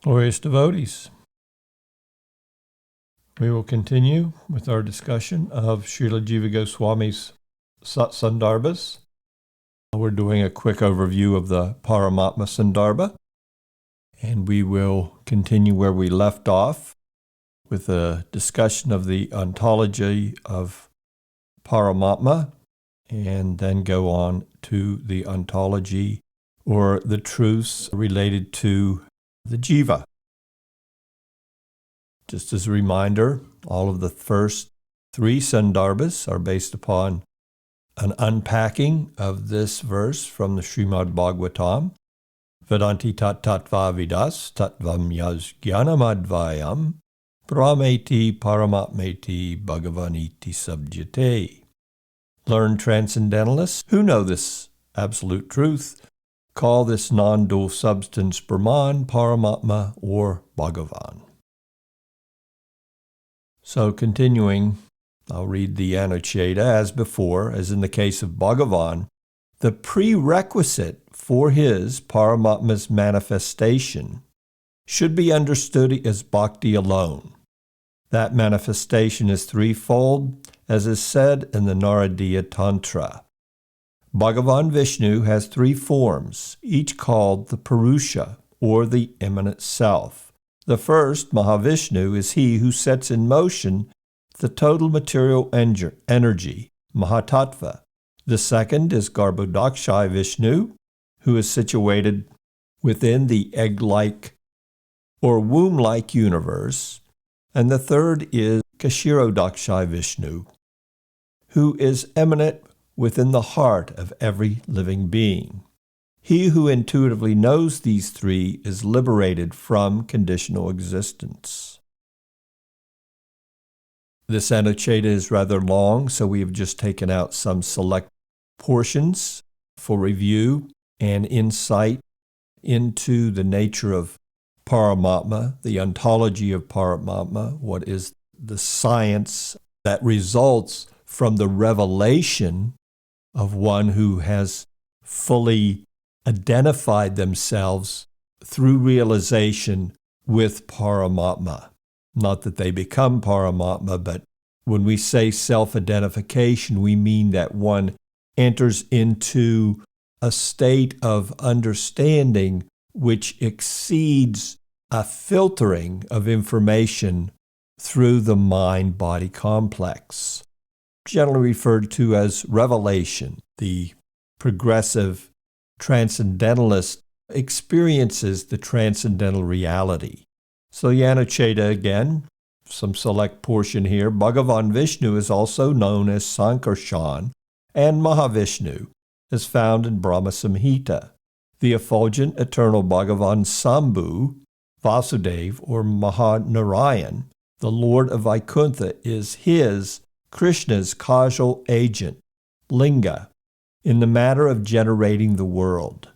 Glorious devotees, we will continue with our discussion of Srila Jiva Goswami's Sandarbhas. We're doing a quick overview of the Paramatma Sandarbha, and we will continue where we left off with a discussion of the Ontology of Paramātma, and then go on to the ontology or the truths related to the Jiva. Just as a reminder, all of the first three Sandarbhas are based upon an unpacking of this verse from the Srimad Bhagavatam. Vedanti tat-tattva vidas tattvam yas jnanamadvayam brahmeti paramatmeti bhagavaniti sabjate. Learned transcendentalists who know this absolute truth call this non-dual substance Brahman, Paramatma, or Bhagavan. So continuing, I'll read the Anuccheda as before, as in the case of Bhagavan. The prerequisite for his Paramatma's manifestation should be understood as Bhakti alone. That manifestation is threefold, as is said in the Nāradīya Tantra. Bhagavān Viṣṇu has three forms, each called the Puruṣa, or the Immanent Self. The first, Mahāviṣṇu, is he who sets in motion the total material energy, mahat-tattva. The second is Garbhodakaśāyī Viṣṇu, who is situated within the egg-like or womb-like universe. And the third is Kṣīrodakaśāyī Viṣṇu, who is eminent within the heart of every living being. He who intuitively knows these three is liberated from conditional existence. This Anuccheda is rather long, so we have just taken out some select portions for review and insight into the nature of Paramatma, the ontology of Paramatma, what is the science that results from the revelation of one who has fully identified themselves through realization with Paramatma. Not that they become Paramatma, but when we say self-identification, we mean that one enters into a state of understanding which exceeds a filtering of information through the mind-body complex, generally referred to as revelation. The progressive transcendentalist experiences the transcendental reality. So the Anuccheda again, some select portion here. Bhagavān Viṣṇu is also known as Sankarshan and Mahāviṣṇu, as found in Brahma Samhita. The effulgent eternal Bhagavan Sambhu, Vasudeva, or Mahanarayan, the Lord of Vaikuntha, is his, Krishna's, causal agent, linga, in the matter of generating the world.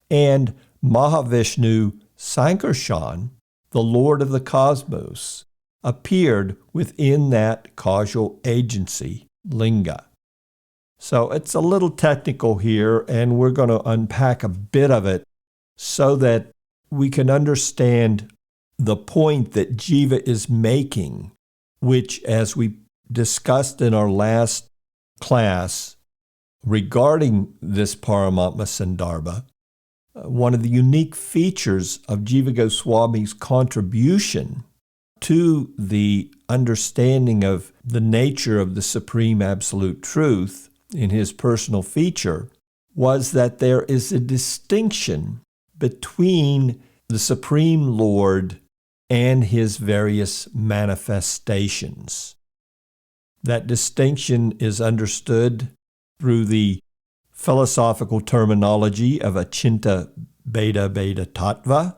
And Mahāviṣṇu Sankarshan, the Lord of the cosmos, appeared within that causal agency, linga. So it's a little technical here, and we're going to unpack a bit of it so that we can understand the point that Jiva is making, which, as we discussed in our last class regarding this Paramatma Sandarbha, one of the unique features of Jiva Goswami's contribution to the understanding of the nature of the Supreme Absolute Truth in his personal feature was that there is a distinction between the Supreme Lord and his various manifestations. That distinction is understood through the philosophical terminology of Achinta Bheda Bheda Tattva,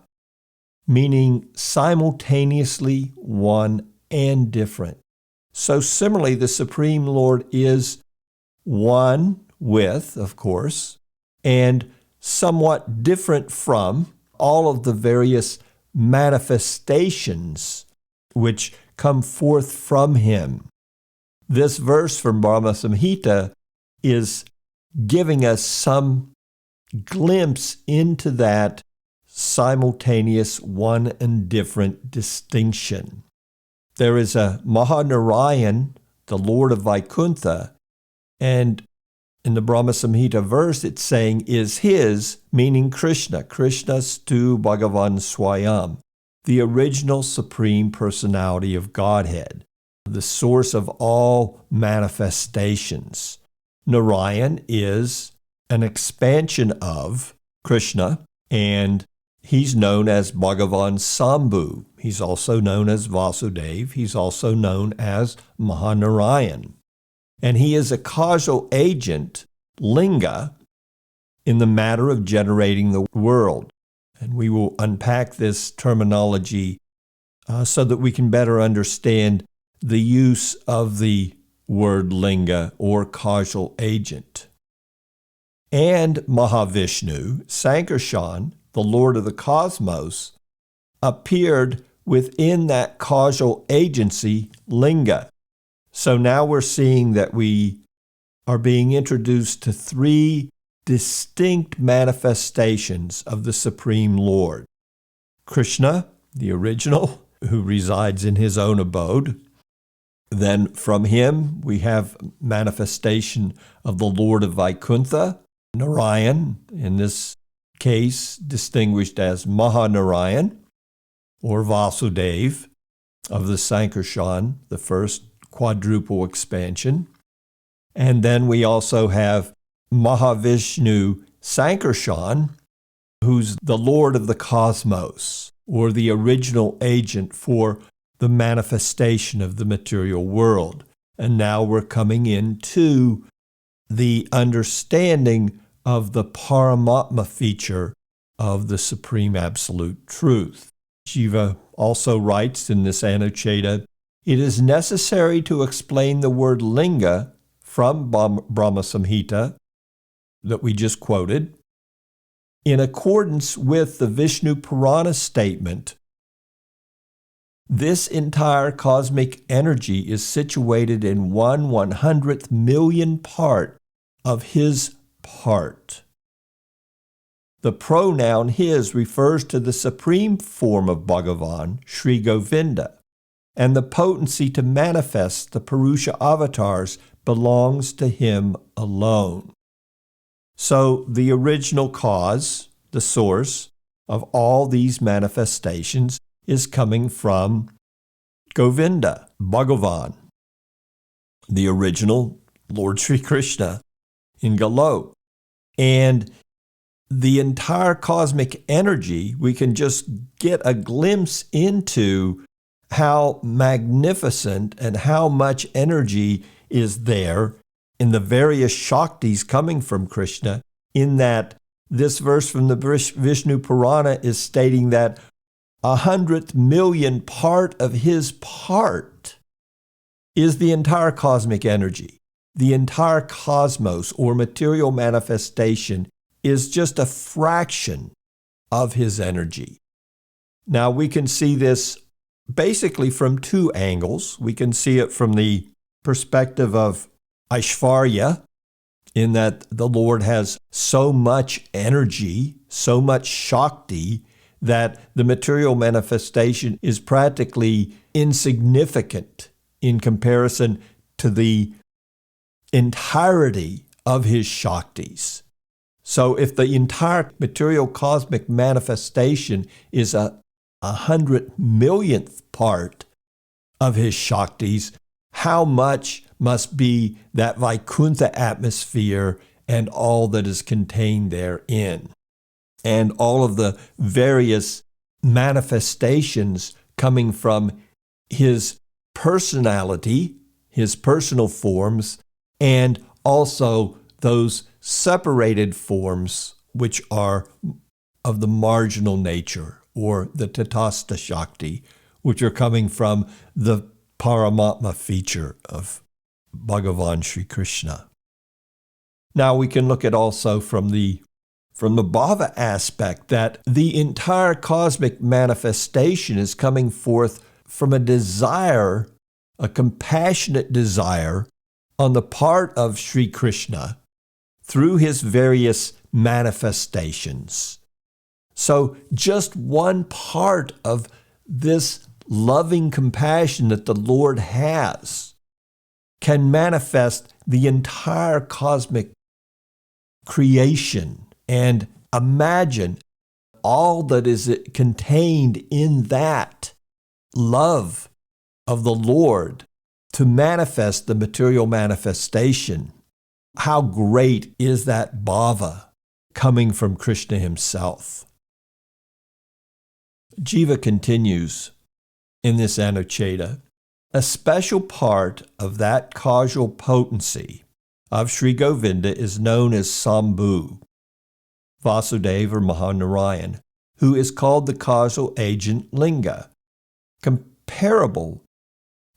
meaning simultaneously one and different. So similarly, the Supreme Lord is one with, of course, and somewhat different from all of the various manifestations which come forth from him. This verse from Brahma Samhita is giving us some glimpse into that simultaneous one and different distinction. There is a Maha-Narayan, the Lord of Vaikuntha, and in the Brahma Samhita verse it's saying is his, meaning Krishna, Krishnastu Bhagavan Swayam, the original Supreme Personality of Godhead, the source of all manifestations. Narayan is an expansion of Krishna, and he's known as Bhagavan Sambhu. He's also known as Vasudeva. He's also known as Maha-Narayan. And he is a causal agent, linga, in the matter of generating the world. And we will unpack this terminology so that we can better understand the use of the word linga or causal agent. And Mahāviṣṇu, Sankarshan, the Lord of the cosmos, appeared within that causal agency, linga. So now we're seeing that we are being introduced to three distinct manifestations of the Supreme Lord. Krishna, the original, who resides in his own abode. Then from him we have manifestation of the Lord of Vaikuntha, Narayan, in this case distinguished as Maha-Narayan, or Vasudeva, of the Sankarshan, the first quadruple expansion. And then we also have Mahāviṣṇu Sankarshan, who's the Lord of the cosmos, or the original agent for the manifestation of the material world. And now we're coming into the understanding of the Paramatma feature of the Supreme Absolute Truth. Jiva also writes in this Anuccheda, it is necessary to explain the word linga from Brahma Samhita that we just quoted in accordance with the Viṣṇu Purana statement. This entire cosmic energy is situated in 1/100th million part of his part. The pronoun his refers to the supreme form of Bhagavan, Sri Govinda, and the potency to manifest the Puruṣa avatars belongs to him alone. So the original cause, the source of all these manifestations, is coming from Govinda, Bhagavan, the original Lord Sri Krishna in Galo. And the entire cosmic energy, we can just get a glimpse into how magnificent and how much energy is there in the various Shaktis coming from Krishna, in that this verse from the Viṣṇu Purana is stating that 100th million part of his part is the entire cosmic energy. The entire cosmos or material manifestation is just a fraction of his energy. Now we can see this basically from two angles. We can see it from the perspective of Aishvarya, in that the Lord has so much energy, so much Shakti, that the material manifestation is practically insignificant in comparison to the entirety of his Shaktis. So if the entire material cosmic manifestation is a 100 millionth part of his Shaktis, how much must be that Vaikuntha atmosphere and all that is contained therein, and all of the various manifestations coming from his personality, his personal forms, and also those separated forms which are of the marginal nature, or the Tatastha Shakti, which are coming from the Paramatma feature of Bhagavan Sri Krishna. Now we can look at also from the bhava aspect that the entire cosmic manifestation is coming forth from a desire, a compassionate desire on the part of Sri Krishna through his various manifestations. So just one part of this loving compassion that the Lord has can manifest the entire cosmic creation. And imagine all that is contained in that love of the Lord to manifest the material manifestation. How great is that bhava coming from Krishna himself? Jiva continues in this Anuccheda, a special part of that causal potency of Sri Govinda is known as Sambhu, Vasudeva or Mahanarayan, who is called the causal agent Linga, comparable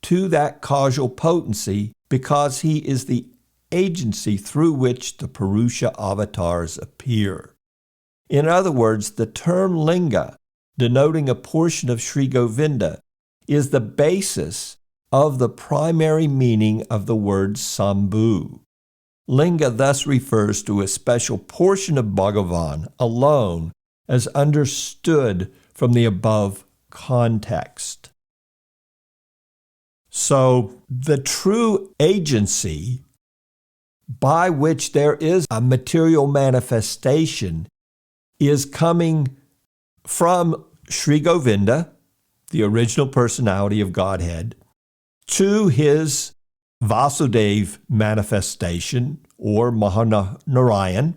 to that causal potency because he is the agency through which the Puruṣa avatars appear. In other words, the term Linga, denoting a portion of Sri Govinda, is the basis of the primary meaning of the word Sambhu. Linga thus refers to a special portion of Bhagavan alone as understood from the above context. So the true agency by which there is a material manifestation is coming from Sri Govinda, the original personality of Godhead, to his Vasudeva manifestation, or Mahanarayan.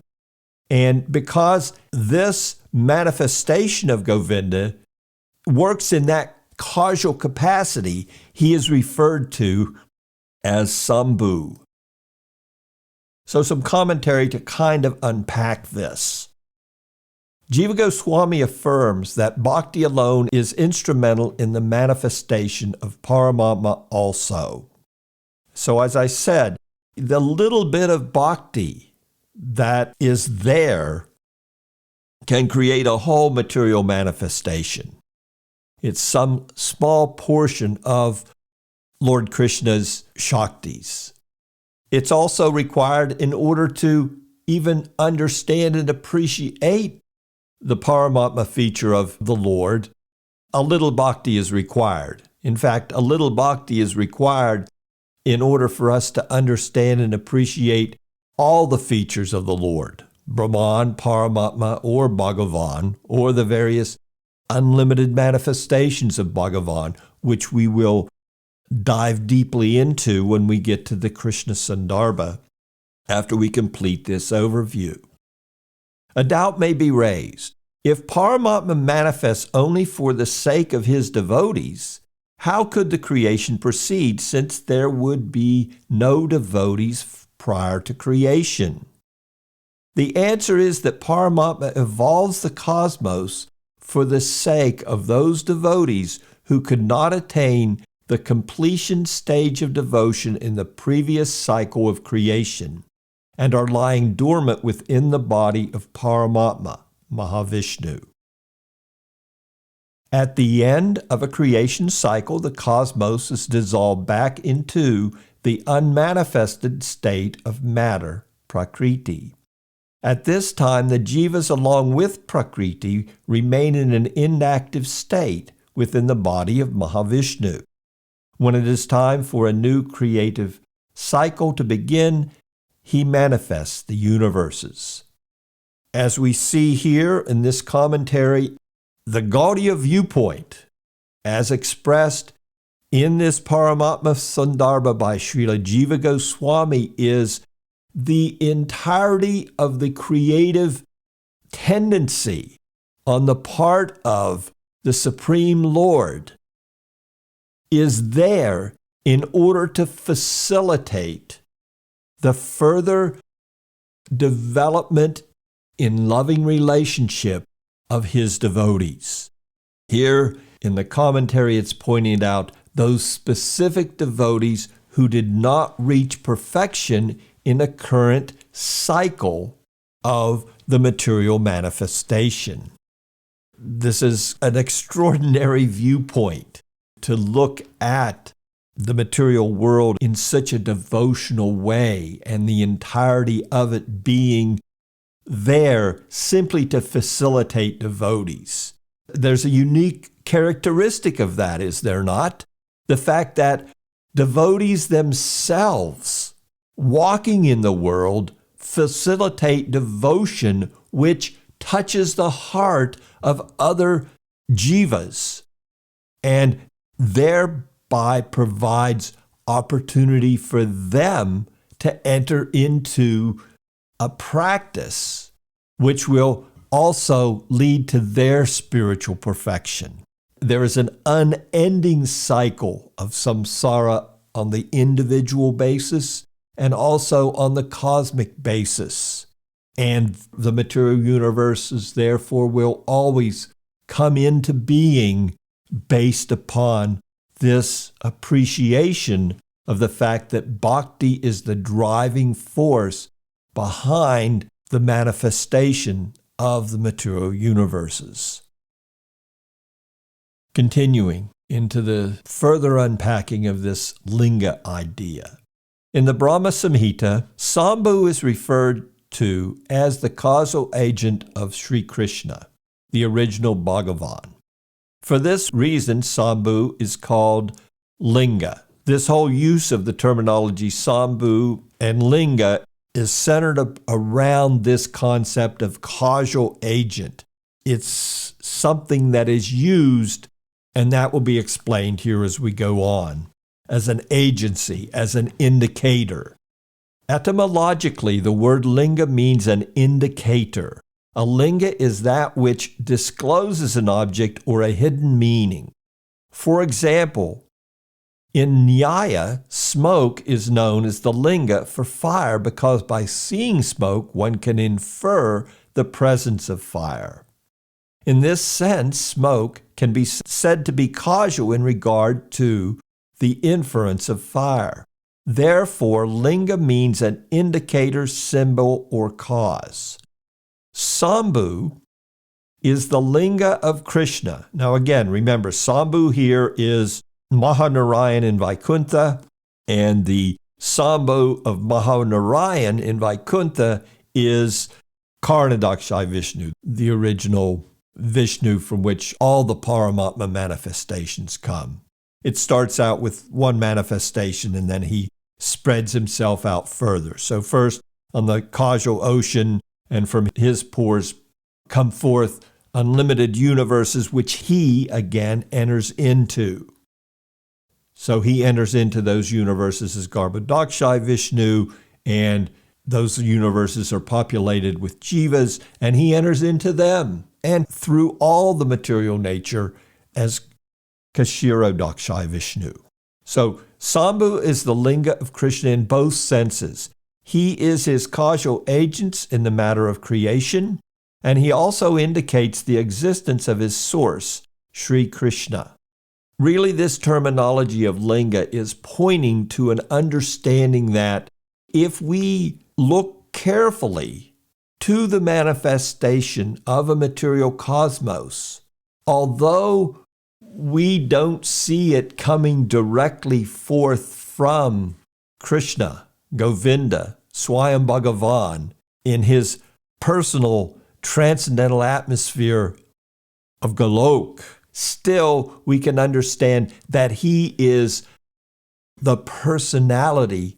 And because this manifestation of Govinda works in that causal capacity, he is referred to as Sambhu. So some commentary to kind of unpack this. Jiva Goswami affirms that Bhakti alone is instrumental in the manifestation of Paramatma also. So as I said, the little bit of Bhakti that is there can create a whole material manifestation. It's some small portion of Lord Krishna's Shaktis. It's also required in order to even understand and appreciate the Paramatma feature of the Lord. A little bhakti is required. In fact, a little bhakti is required in order for us to understand and appreciate all the features of the Lord, Brahman, Paramatma, or Bhagavan, or the various unlimited manifestations of Bhagavan, which we will dive deeply into when we get to the Krishna Sandarbha after we complete this overview. A doubt may be raised. If Paramatma manifests only for the sake of his devotees, how could the creation proceed, since there would be no devotees prior to creation? The answer is that Paramatma evolves the cosmos for the sake of those devotees who could not attain the completion stage of devotion in the previous cycle of creation and are lying dormant within the body of Paramatma, Mahāviṣṇu. At the end of a creation cycle, the cosmos is dissolved back into the unmanifested state of matter, Prakriti. At this time, the jivas, along with Prakriti, remain in an inactive state within the body of Mahāviṣṇu. When it is time for a new creative cycle to begin, he manifests the universes. As we see here in this commentary, the Gaudiya viewpoint, as expressed in this Paramatma Sandarbha by Srila Jiva Goswami, is the entirety of the creative tendency on the part of the Supreme Lord is there in order to facilitate the further development in loving relationship of his devotees. Here in the commentary, it's pointing out those specific devotees who did not reach perfection in a current cycle of the material manifestation. This is an extraordinary viewpoint to look at the material world in such a devotional way, and the entirety of it being there simply to facilitate devotees. There's a unique characteristic of that, is there not? The fact that devotees themselves, walking in the world, facilitate devotion which touches the heart of other jivas and thereby provides opportunity for them to enter into a practice which will also lead to their spiritual perfection. There is an unending cycle of samsara on the individual basis and also on the cosmic basis. And the material universes, therefore, will always come into being based upon this appreciation of the fact that bhakti is the driving force behind the manifestation of the material universes. Continuing into the further unpacking of this linga idea. In the Brahma Samhita, Sambhu is referred to as the causal agent of Sri Krishna, the original Bhagavan. For this reason, Sambhu is called linga. This whole use of the terminology Sambhu and linga is centered around this concept of causal agent. It's something that is used, and that will be explained here as we go on, as an agency, as an indicator. Etymologically, the word linga means an indicator. A linga is that which discloses an object or a hidden meaning. For example, in Nyaya, smoke is known as the linga for fire because by seeing smoke, one can infer the presence of fire. In this sense, smoke can be said to be causal in regard to the inference of fire. Therefore, linga means an indicator, symbol, or cause. Sambhu is the linga of Krishna. Now again, remember, Sambhu here is Mahanarayan in Vaikuntha, and the Sambhu of Mahanarayan in Vaikuntha is Kṣīrodakaśāyī Viṣṇu, the original Vishnu from which all the Paramatma manifestations come. It starts out with one manifestation and then he spreads himself out further. So first on the causal ocean, and from his pores come forth unlimited universes which he again enters into. So he enters into those universes as Garbhodakaśāyī Viṣṇu, and those universes are populated with jivas, and he enters into them and through all the material nature as Kṣīrodakaśāyī Viṣṇu. So Sambhu is the linga of Krishna in both senses. He is his causal agent in the matter of creation, and he also indicates the existence of his source, Sri Krishna. Really, this terminology of linga is pointing to an understanding that if we look carefully to the manifestation of a material cosmos, although we don't see it coming directly forth from Krishna, Govinda, Swayam Bhagavan, in his personal transcendental atmosphere of Golok, still we can understand that he is the personality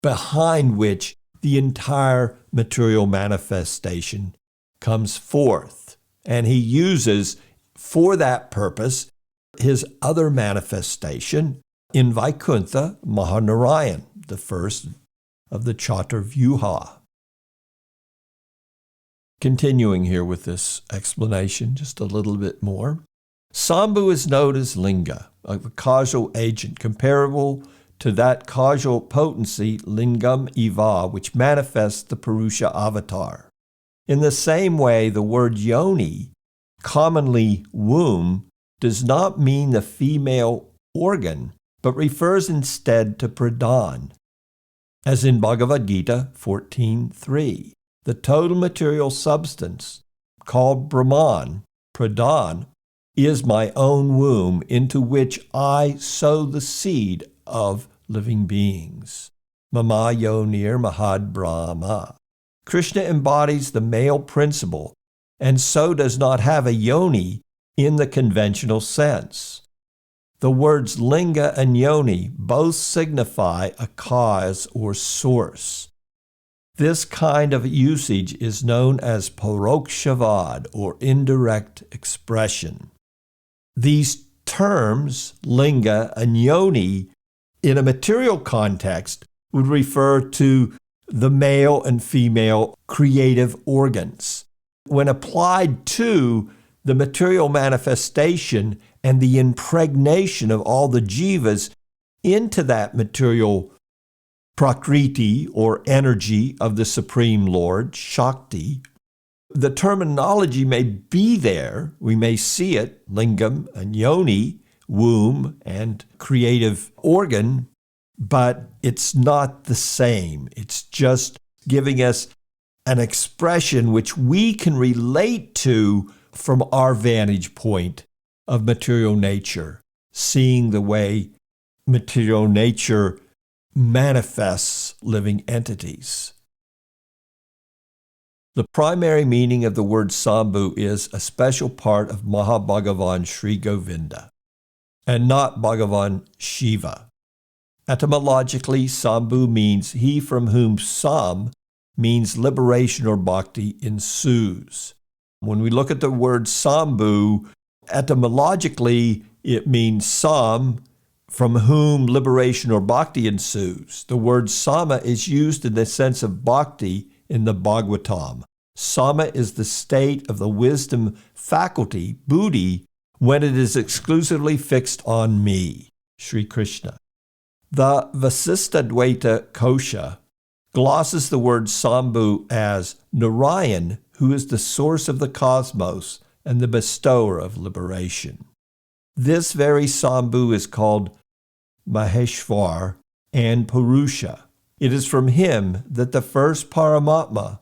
behind which the entire material manifestation comes forth. And he uses, for that purpose, his other manifestation in Vaikuntha, Mahanarayan, the first of the Chaturvyuha. Continuing here with this explanation just a little bit more. Sambhu is known as linga, a causal agent, comparable to that causal potency, lingam eva, which manifests the Puruṣa avatar. In the same way, the word yoni, commonly womb, does not mean the female organ, but refers instead to pradhan, as in Bhagavad Gita 14.3. The total material substance, called Brahman, pradhan, is my own womb into which I sow the seed of living beings. Mama yonir mahad brahma. Krishna embodies the male principle and so does not have a yoni in the conventional sense. The words linga and yoni both signify a cause or source. This kind of usage is known as parokshavad, or indirect expression. These terms, linga and yoni, in a material context, would refer to the male and female creative organs. When applied to the material manifestation and the impregnation of all the jivas into that material prakriti, or energy of the Supreme Lord, Shakti, the terminology may be there. We may see it, lingam and yoni, womb and creative organ, but it's not the same. It's just giving us an expression which we can relate to from our vantage point of material nature, seeing the way material nature manifests living entities. The primary meaning of the word Sambhu is a special part of Mahabhagavan Sri Govinda, and not Bhagavan Shiva. Etymologically, Sambhu means he from whom Sam means liberation or bhakti ensues. When we look at the word Sambhu, etymologically it means Sam, from whom liberation or bhakti ensues. The word sama is used in the sense of bhakti in the Bhagavatam. Sama is the state of the wisdom faculty, buddhi, when it is exclusively fixed on me, Sri Krishna. The Vasistadvaita Kosha glosses the word Sambhu as Narayan, who is the source of the cosmos and the bestower of liberation. This very Sambhu is called Maheshvar and Puruṣa. It is from him that the first Paramatma,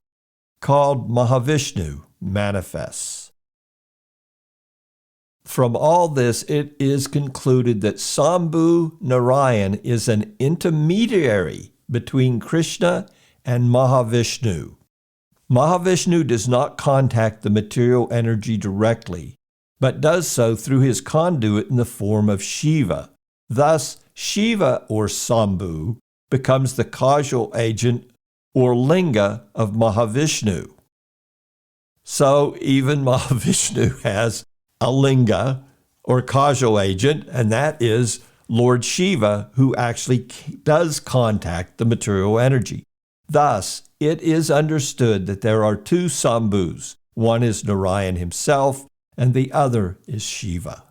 called Mahāviṣṇu, manifests. From all this, it is concluded that Sambhu Narayan is an intermediary between Krishna and Mahāviṣṇu. Mahāviṣṇu does not contact the material energy directly, but does so through his conduit in the form of Shiva. Thus, Shiva, or Sambhu, becomes the causal agent or linga of Mahāviṣṇu. So even Mahāviṣṇu has a linga or causal agent, and that is Lord Shiva, who actually does contact the material energy. Thus, it is understood that there are two Sambhus. One is Narayan himself, and the other is Shiva.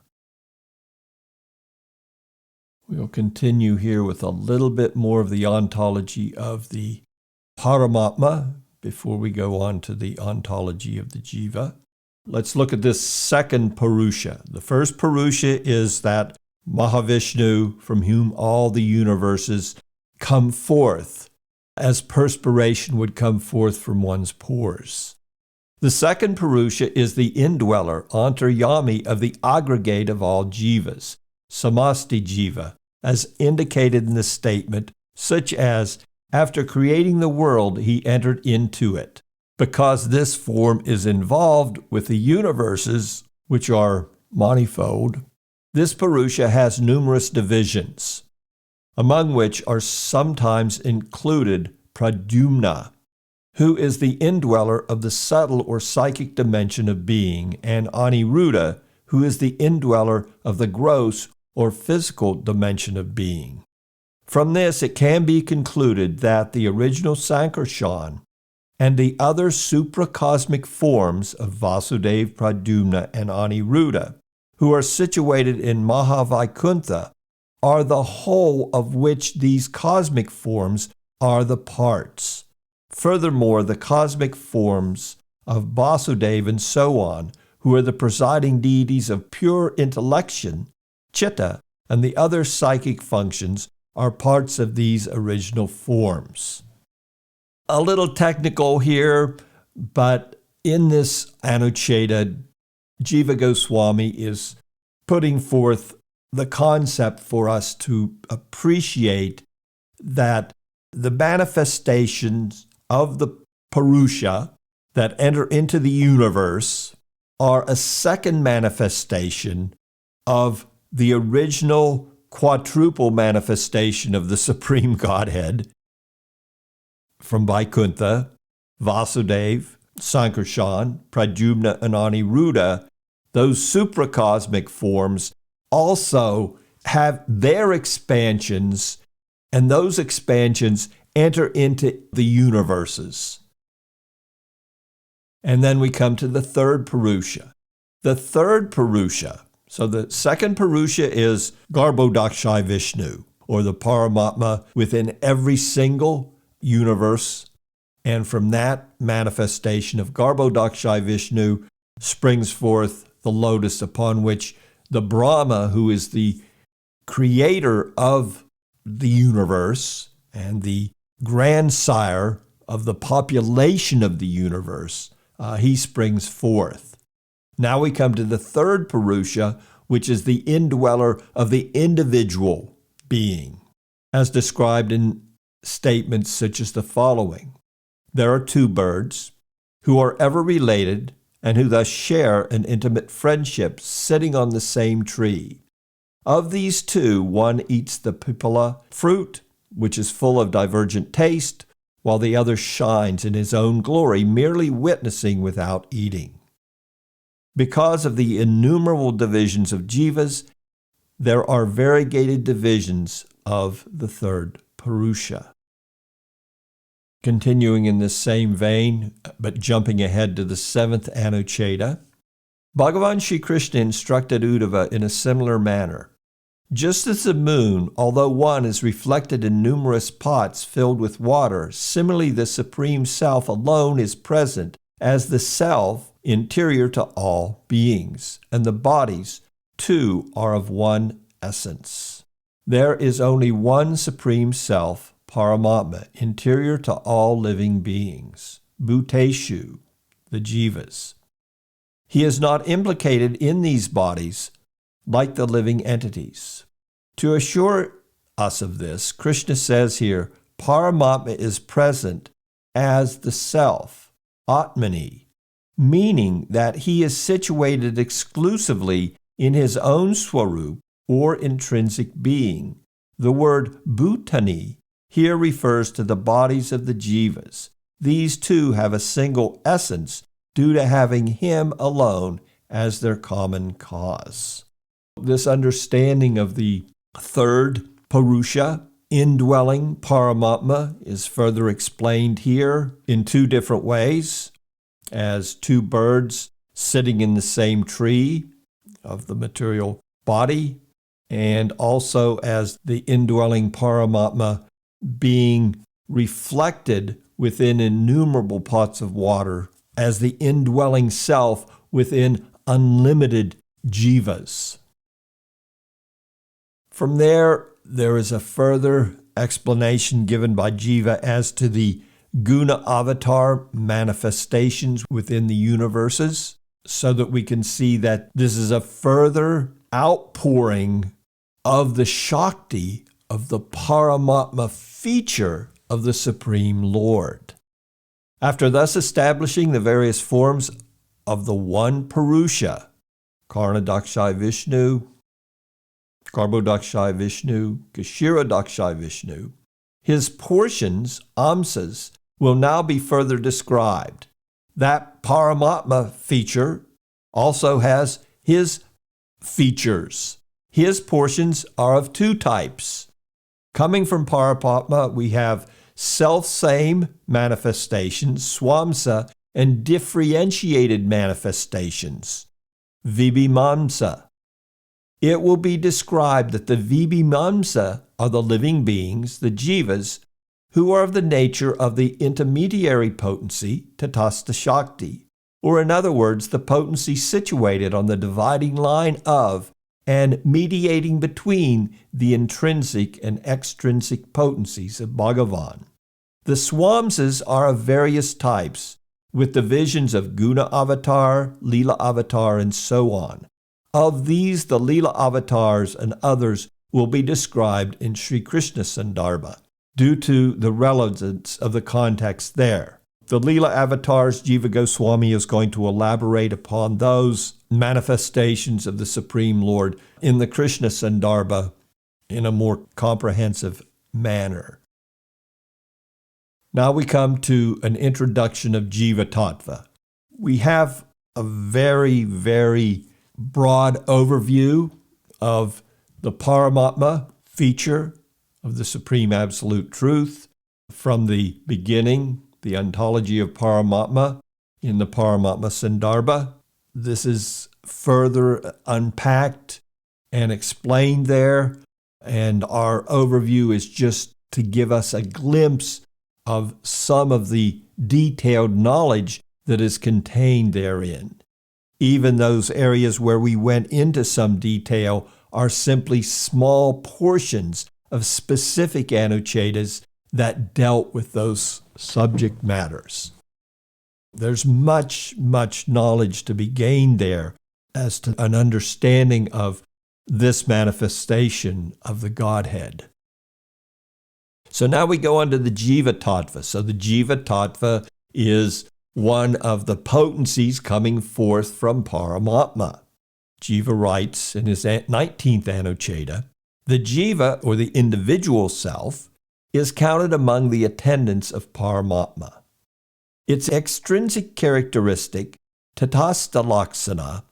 We'll continue here with a little bit more of the ontology of the Paramatma before we go on to the ontology of the Jiva. Let's look at this second Puruṣa. The first Puruṣa is that Mahāviṣṇu, from whom all the universes come forth, as perspiration would come forth from one's pores. The second Puruṣa is the indweller, antaryami, of the aggregate of all jivas, samasti jiva, as indicated in the statement, such as, after creating the world, he entered into it. Because this form is involved with the universes, which are manifold, this Puruṣa has numerous divisions, among which are sometimes included Pradyumna, who is the indweller of the subtle or psychic dimension of being, and Aniruddha, who is the indweller of the gross or physical dimension of being. From this, it can be concluded that the original Sankarshan and the other supracosmic forms of Vasudeva, Pradyumna, and Aniruddha, who are situated in Mahavaikuntha, are the whole of which these cosmic forms are the parts. Furthermore, the cosmic forms of Vasudeva and so on, who are the presiding deities of pure intellection, Chitta, and the other psychic functions, are parts of these original forms. A little technical here, but in this Anuccheda, Jiva Goswami is putting forth the concept for us to appreciate that the manifestations of the Puruṣa that enter into the universe are a second manifestation of the original quadruple manifestation of the Supreme Godhead from Vaikuntha, Vasudeva, Sankarshan, Pradyumna, and Aniruddha. Those supracosmic forms also have their expansions, and those expansions enter into the universes. And then we come to the third Puruṣa. The third Puruṣa, so the second Puruṣa is Garbhodakaśāyī Viṣṇu, or the Paramatma within every single universe. And from that manifestation of Garbhodakaśāyī Viṣṇu springs forth the lotus upon which the Brahma, who is the creator of the universe and the grandsire of the population of the universe, he springs forth. Now we come to the third Puruṣa, which is the indweller of the individual being, as described in statements such as the following. There are two birds who are ever related and who thus share an intimate friendship sitting on the same tree. Of these two, one eats the pipala fruit, which is full of divergent taste, while the other shines in his own glory, merely witnessing without eating. Because of the innumerable divisions of jivas, there are variegated divisions of the third Puruṣa. Continuing in this same vein, but jumping ahead to the seventh Anuccheda, Bhagavān Sri Krishna instructed Uddhava in a similar manner. Just as the moon, although one, is reflected in numerous pots filled with water, similarly the Supreme Self alone is present as the Self interior to all beings, and the bodies, too, are of one essence. There is only one Supreme Self, Paramatma, interior to all living beings, Bhuteshu, the jivas. He is not implicated in these bodies like the living entities. To assure us of this, Krishna says here, Paramatma is present as the Self, Atmani, meaning that he is situated exclusively in his own swarup or intrinsic being. The word Bhutani here refers to the bodies of the jivas. These too have a single essence due to having him alone as their common cause. This understanding of the third Puruṣa, indwelling Paramatma, is further explained here in two different ways, as two birds sitting in the same tree of the material body, and also as the indwelling Paramatma being reflected within innumerable pots of water as the indwelling self within unlimited jivas. From there is a further explanation given by Jiva as to the guna avatar manifestations within the universes, so that we can see that this is a further outpouring of the Shakti of the Paramatma feature of the Supreme Lord. After thus establishing the various forms of the one Puruṣa, Kṣīrodakaśāyī Viṣṇu, Garbhodakaśāyī Viṣṇu, Kṣīrodakaśāyī Viṣṇu, his portions, amsas, will now be further described. That Paramatma feature also has his features. His portions are of two types. Coming from Paramatma, we have self-same manifestations, swamsa, and differentiated manifestations, vibhimamsa. It will be described that the vibhimamsa are the living beings, the jivas, who are of the nature of the intermediary potency, tatastha shakti, or in other words, the potency situated on the dividing line of and mediating between the intrinsic and extrinsic potencies of Bhagavan. The swamsas are of various types, with divisions of guna avatar, lila avatar, and so on. Of these, the lila avatars and others will be described in Sri Krishna Sandarbha, due to the relevance of the context there. the Leela avatars, Jiva Goswami is going to elaborate upon those manifestations of the Supreme Lord in the Krishna Sandarbha in a more comprehensive manner. Now we come to an introduction of Jiva-tattva. We have a very, very broad overview of the Paramatma feature of the Supreme Absolute Truth from the beginning, the Ontology of Paramātma in the Paramatma Sandarbha. This is further unpacked and explained there, and our overview is just to give us a glimpse of some of the detailed knowledge that is contained therein. Even those areas where we went into some detail are simply small portions of specific Anucchedas that dealt with those subject matters. There's much, much knowledge to be gained there as to an understanding of this manifestation of the Godhead. So now we go on to the Jiva-tattva. So the Jiva-tattva is one of the potencies coming forth from Paramatma. Jiva writes in his 19th Anuccheda, the Jiva, or the individual self, is counted among the attendants of Paramatma. Its extrinsic characteristic, tatastha lakṣana,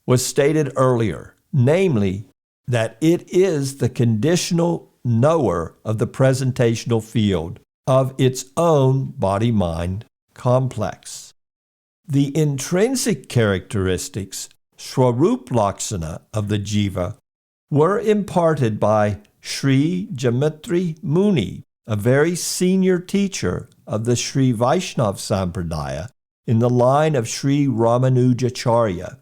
was stated earlier, namely that it is the conditional knower of the presentational field of its own body-mind complex. The intrinsic characteristics, swarup lakṣana, of the Jiva were imparted by Sri Jamitri Muni, a very senior teacher of the Sri Vaishnava Sampradaya in the line of Sri Ramanujacharya,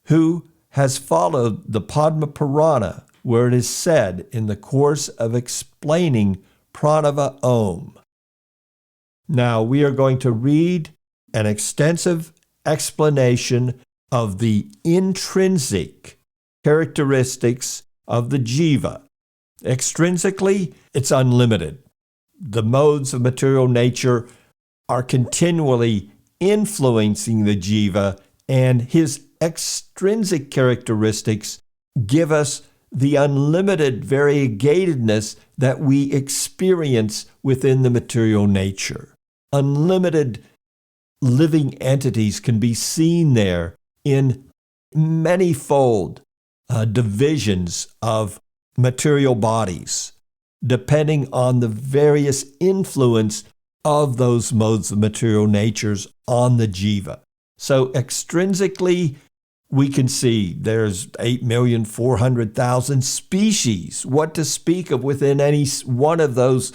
who has followed the Padma Purana, where it is said in the course of explaining Pranava Om. Now we are going to read an extensive explanation of the intrinsic characteristics of the Jiva. Extrinsically, it's unlimited. The modes of material nature are continually influencing the Jiva, and his extrinsic characteristics give us the unlimited variegatedness that we experience within the material nature. Unlimited living entities can be seen there in manyfold divisions of material bodies, depending on the various influence of those modes of material natures on the Jiva. So extrinsically, we can see there's 8,400,000 species. What to speak of within any one of those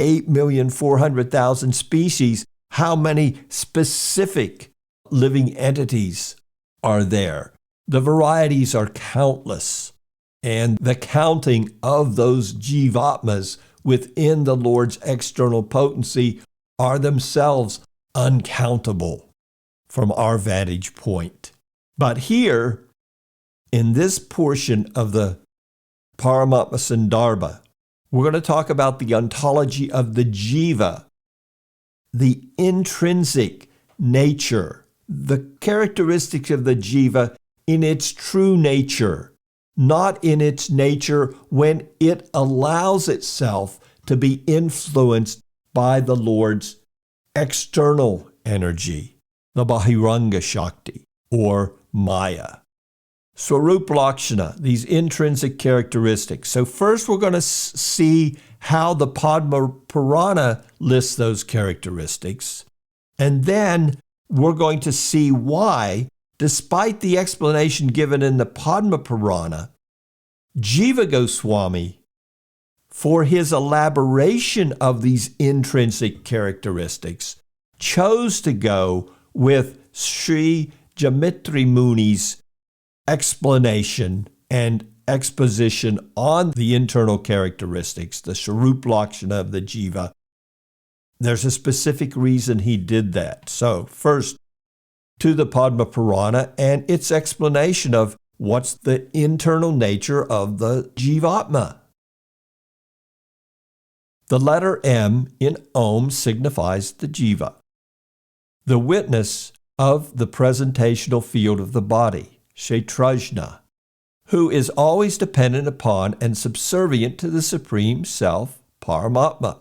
8,400,000 species? How many specific living entities are there? The varieties are countless, and the counting of those jivatmas within the Lord's external potency are themselves uncountable from our vantage point. But here, in this portion of the Paramatma Sandarbha, we're going to talk about the ontology of the Jiva, the intrinsic nature, the characteristics of the Jiva in its true nature, not in its nature when it allows itself to be influenced by the Lord's external energy, the Bahiranga Shakti, or Maya. Swarup Lakṣana, these intrinsic characteristics. So first we're going to see how the Padma Purana lists those characteristics. And then we're going to see why, despite the explanation given in the Padma Purana, Jiva Goswami, for his elaboration of these intrinsic characteristics, chose to go with Sri Jamitri Muni's explanation and exposition on the internal characteristics, the Swarup Lakṣana of the Jiva. There's a specific reason he did that. So first, to the Padma Purana and its explanation of what's the internal nature of the Jivatma. The letter M in Om signifies the Jiva. the witness of the presentational field of the body, Kshetrajna, who is always dependent upon and subservient to the Supreme Self, Paramatma.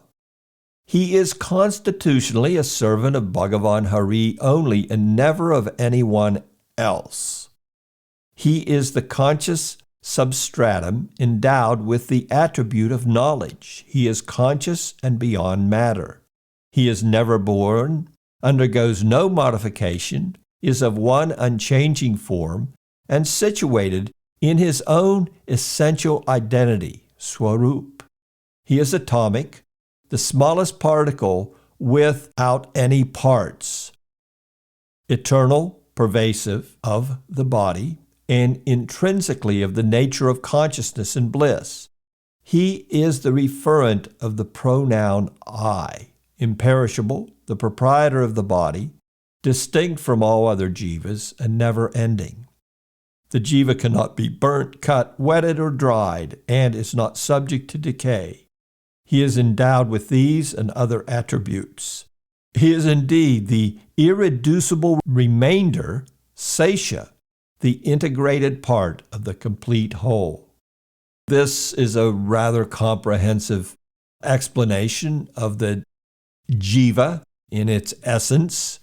He is constitutionally a servant of Bhagavān Hari only and never of anyone else. He is the conscious substratum endowed with the attribute of knowledge. He is conscious and beyond matter. He is never born, undergoes no modification, is of one unchanging form, and situated in his own essential identity, Swarup. He is atomic, the smallest particle without any parts, eternal, pervasive of the body, and intrinsically of the nature of consciousness and bliss. He is the referent of the pronoun I, imperishable, the proprietor of the body, distinct from all other jivas and never ending. The jiva cannot be burnt, cut, wetted, or dried, and is not subject to decay. He is endowed with these and other attributes. He is indeed the irreducible remainder, Sesha, the integrated part of the complete whole. This is a rather comprehensive explanation of the jiva in its essence.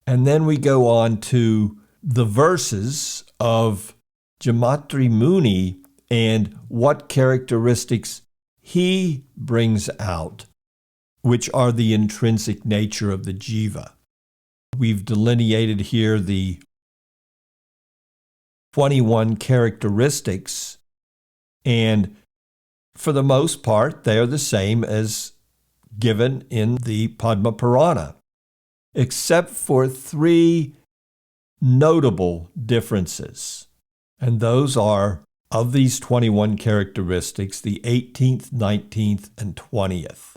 And then we go on to the verses of Jamatri Muni and what characteristics he brings out, which are the intrinsic nature of the jiva. We've delineated here the 21 characteristics, and for the most part, they are the same as given in the Padma Purana, except for 3 notable differences. And those are, of these 21 characteristics, the 18th, 19th, and 20th.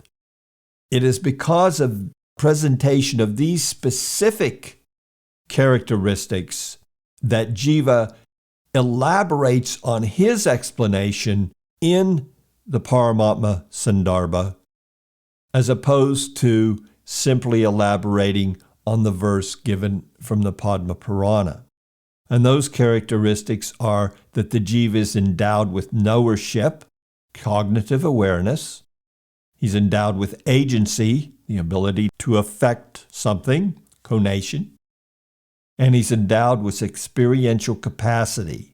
It is because of presentation of these specific characteristics that Jiva elaborates on his explanation in the Paramatma Sandarbha, as opposed to simply elaborating on the verse given from the Padma Purana. And those characteristics are that the jiva is endowed with knowership, cognitive awareness. He's endowed with agency, the ability to affect something, conation. And he's endowed with experiential capacity,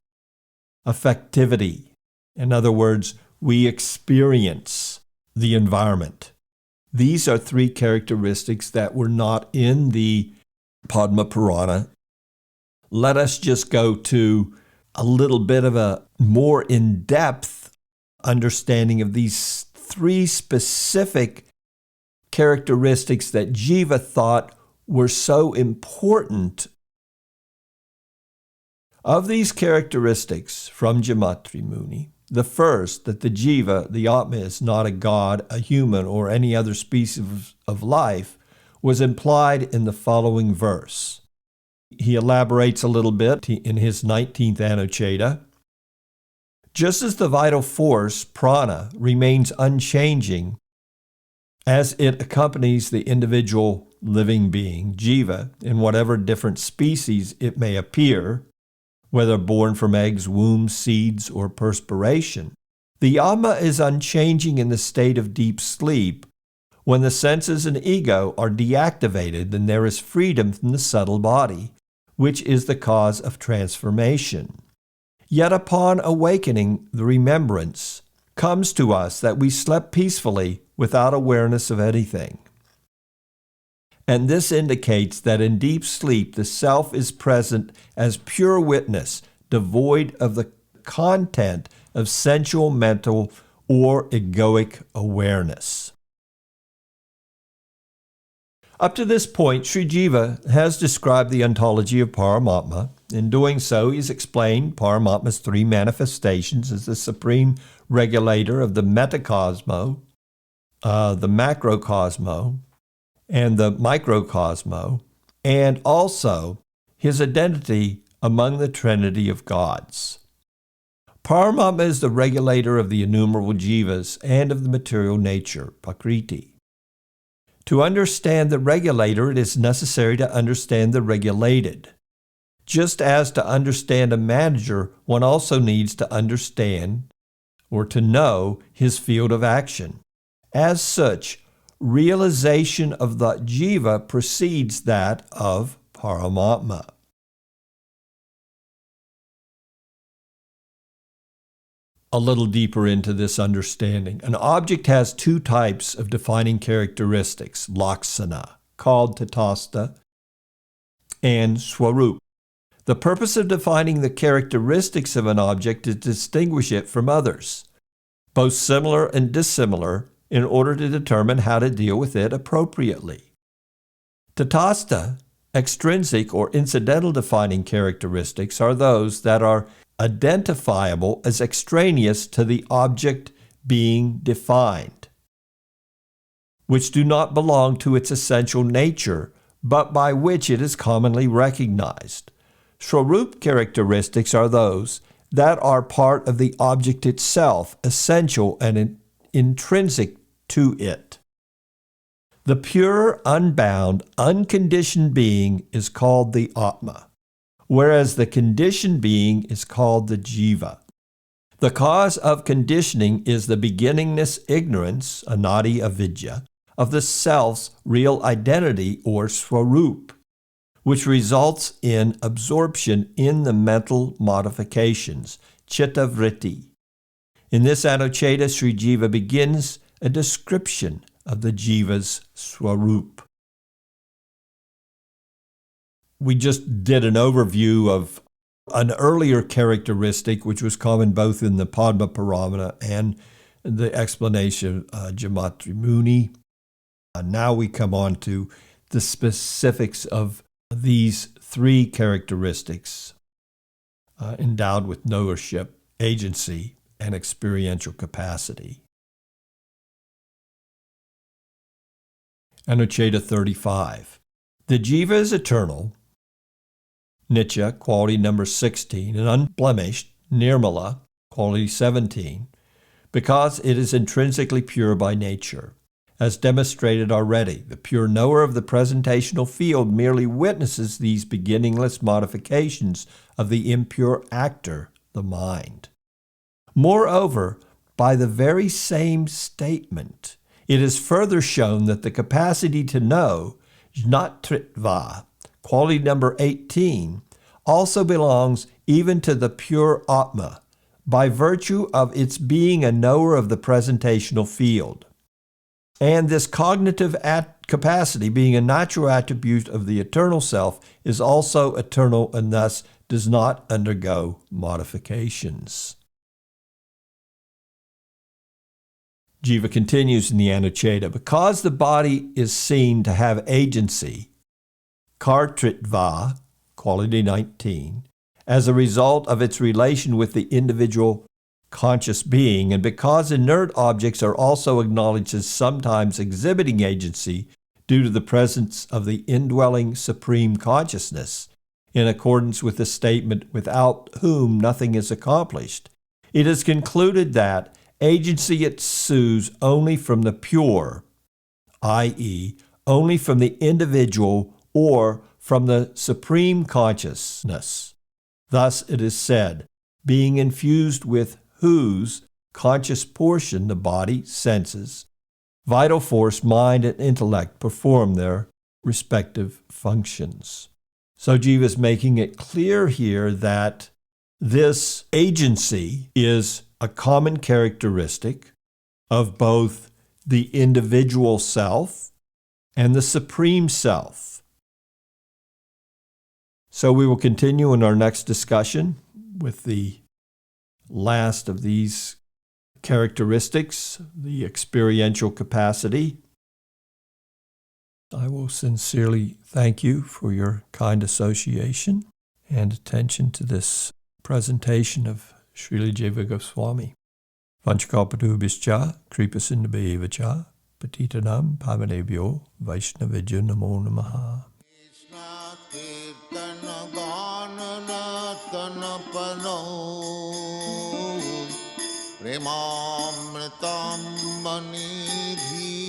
affectivity. In other words, we experience the environment. These are 3 characteristics that were not in the Padma Purana. Let us just go to a little bit of a more in-depth understanding of these 3 specific characteristics that Jiva thought were so important. Of these characteristics from Jamatri Muni, the first, that the jiva, the Atma, is not a god, a human, or any other species of life, was implied in the following verse. He elaborates a little bit in his 19th Anuccheda. Just as the vital force, prana, remains unchanging as it accompanies the individual living being, jiva, in whatever different species it may appear, whether born from eggs, wombs, seeds, or perspiration. The Atma is unchanging in the state of deep sleep. When the senses and ego are deactivated, then there is freedom from the subtle body, which is the cause of transformation. Yet upon awakening, the remembrance comes to us that we slept peacefully without awareness of anything. And this indicates that in deep sleep, the self is present as pure witness, devoid of the content of sensual, mental, or egoic awareness. Up to this point, Sri Jiva has described the ontology of Paramatma. In doing so, he's explained Paramatma's 3 manifestations as the supreme regulator of the metacosmo, the macrocosmo, and the microcosmo, and also his identity among the Trinity of gods. Paramatma is the regulator of the innumerable jivas and of the material nature, prakriti. To understand the regulator, it is necessary to understand the regulated. Just as to understand a manager, one also needs to understand or to know his field of action. As such, realization of the Jiva precedes that of Paramatma. A little deeper into this understanding. An object has two types of defining characteristics, laksana, called tatastha, and swarup. The purpose of defining the characteristics of an object is to distinguish it from others, both similar and dissimilar, in order to determine how to deal with it appropriately. Tatastha, extrinsic or incidental defining characteristics, are those that are identifiable as extraneous to the object being defined, which do not belong to its essential nature, but by which it is commonly recognized. Swarup characteristics are those that are part of the object itself, essential and intrinsic to it. The pure, unbound, unconditioned being is called the Atma, whereas the conditioned being is called the Jiva. The cause of conditioning is the beginningless ignorance, anadi avidya, of the self's real identity or swarup, which results in absorption in the mental modifications, chitta vritti. In this Anuccheda, Sri Jiva begins a description of the Jiva's swarup. We just did an overview of an earlier characteristic, which was common both in the Padma Paramana and the explanation of Jamatri Muni. Now we come on to the specifics of these three characteristics endowed with knowership, agency, and experiential capacity. Anuccheda 35. The Jiva is eternal, Nitya, quality number 16, and unblemished, Nirmala, quality 17, because it is intrinsically pure by nature. As demonstrated already, the pure knower of the presentational field merely witnesses these beginningless modifications of the impure actor, the mind. Moreover, by the very same statement, it is further shown that the capacity to know, mahat-tattva, quality number 18, also belongs even to the pure Atma, by virtue of its being a knower of the presentational field. And this cognitive capacity, being a natural attribute of the eternal self, is also eternal and thus does not undergo modifications. Jiva continues in the Anuccheda, because the body is seen to have agency, kartritva, quality 19, as a result of its relation with the individual conscious being, and because inert objects are also acknowledged as sometimes exhibiting agency due to the presence of the indwelling supreme consciousness, in accordance with the statement, without whom nothing is accomplished, it is concluded that agency ensues only from the pure, i.e., only from the individual or from the supreme consciousness. Thus it is said, being infused with whose conscious portion the body, senses, vital force, mind, and intellect perform their respective functions. So Jiva is making it clear here that this agency is a common characteristic of both the individual self and the supreme self. So we will continue in our next discussion with the last of these characteristics, the experiential capacity. I will sincerely thank you for your kind association and attention to this presentation of Srila Jiva Goswami. Vanchakalpadubhischa, kripasindhabheva-cha, patitanam pavanebhyo, Vaishnavijyo namo namaha. Premamritam manidhi